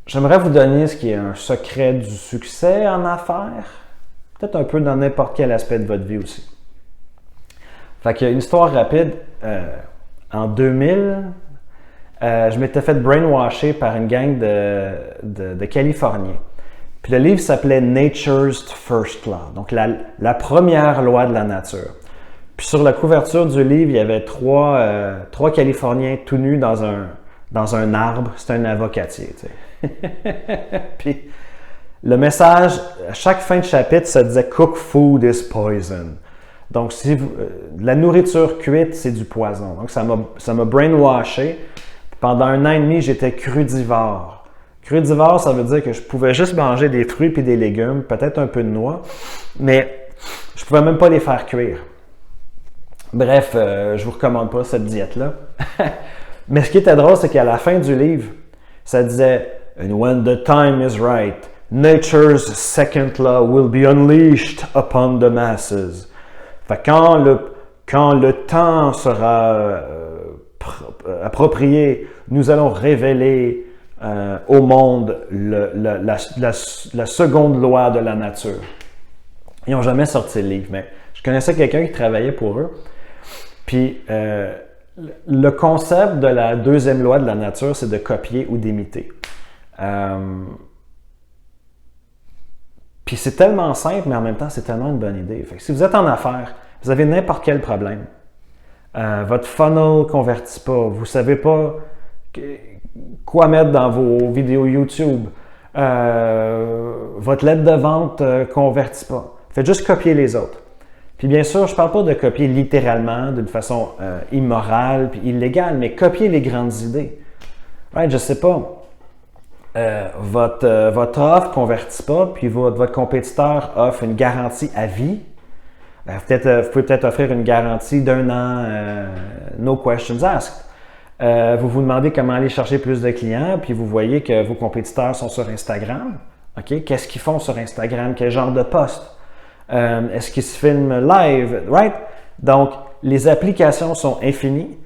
j'aimerais vous donner ce qui est un secret du succès en affaires, peut-être un peu dans n'importe quel aspect de votre vie aussi. Fait qu'il y a une histoire rapide. En 2000, je m'étais fait brainwasher par une gang de Californiens. Puis le livre s'appelait Nature's First Law, donc la première loi de la nature. Puis sur la couverture du livre, il y avait trois Californiens tout nus dans un arbre. C'était un avocatier, tu sais. Puis le message, à chaque fin de chapitre, ça disait « Cook food is poison ». Donc, la nourriture cuite, c'est du poison. Donc, ça m'a brainwashé. Pendant 1 an et demi, j'étais crudivore. Crudivore, ça veut dire que je pouvais juste manger des fruits et des légumes, peut-être un peu de noix, mais je pouvais même pas les faire cuire. Bref, je vous recommande pas cette diète-là. Mais ce qui était drôle, c'est qu'à la fin du livre, ça disait « And when the time is right, nature's second law will be unleashed upon the masses. » Fait que quand le temps sera approprié, nous allons révéler au monde la seconde loi de la nature. Ils n'ont jamais sorti le livre, mais je connaissais quelqu'un qui travaillait pour eux. Puis le concept de la deuxième loi de la nature, c'est de copier ou d'imiter. Puis c'est tellement simple, mais en même temps, c'est tellement une bonne idée. Fait que si vous êtes en affaires, vous avez n'importe quel problème. Votre funnel ne convertit pas. Vous ne savez pas quoi mettre dans vos vidéos YouTube. Votre lettre de vente ne convertit pas. Faites juste copier les autres. Puis bien sûr, je ne parle pas de copier littéralement, d'une façon immorale puis illégale, mais copier les grandes idées. Right? Je ne sais pas. Votre offre ne convertit pas, puis votre compétiteur offre une garantie à vie. Vous pouvez peut-être offrir une garantie d'1 an, no questions asked. Vous vous demandez comment aller chercher plus de clients, puis vous voyez que vos compétiteurs sont sur Instagram. Okay? Qu'est-ce qu'ils font sur Instagram? Quel genre de post? Est-ce qu'ils se filment live? Right? Donc, les applications sont infinies,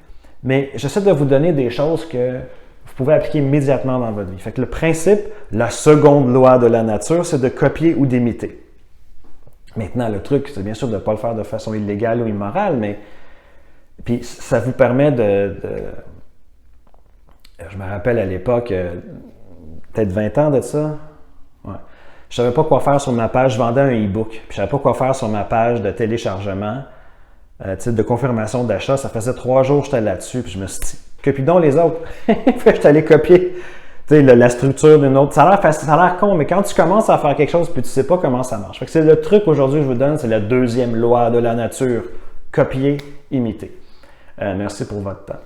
mais j'essaie de vous donner des choses que vous pouvez appliquer immédiatement dans votre vie. Fait que le principe, la seconde loi de la nature, c'est de copier ou d'imiter. Maintenant, le truc, c'est bien sûr de ne pas le faire de façon illégale ou immorale, mais puis ça vous permet je me rappelle à l'époque, peut-être 20 ans de ça, ouais. Je ne savais pas quoi faire sur ma page, je vendais un e-book, puis je ne savais pas quoi faire sur ma page de téléchargement, de confirmation d'achat. Ça faisait 3 jours que j'étais là-dessus, puis je me suis dit, copie donc les autres. Puis je suis allé copier la structure d'une autre. Ça a l'air facile, ça a l'air con, mais quand tu commences à faire quelque chose, puis tu ne sais pas comment ça marche. Fait que c'est le truc aujourd'hui que je vous donne, c'est la deuxième loi de la nature. Copier, imiter. Merci pour votre temps.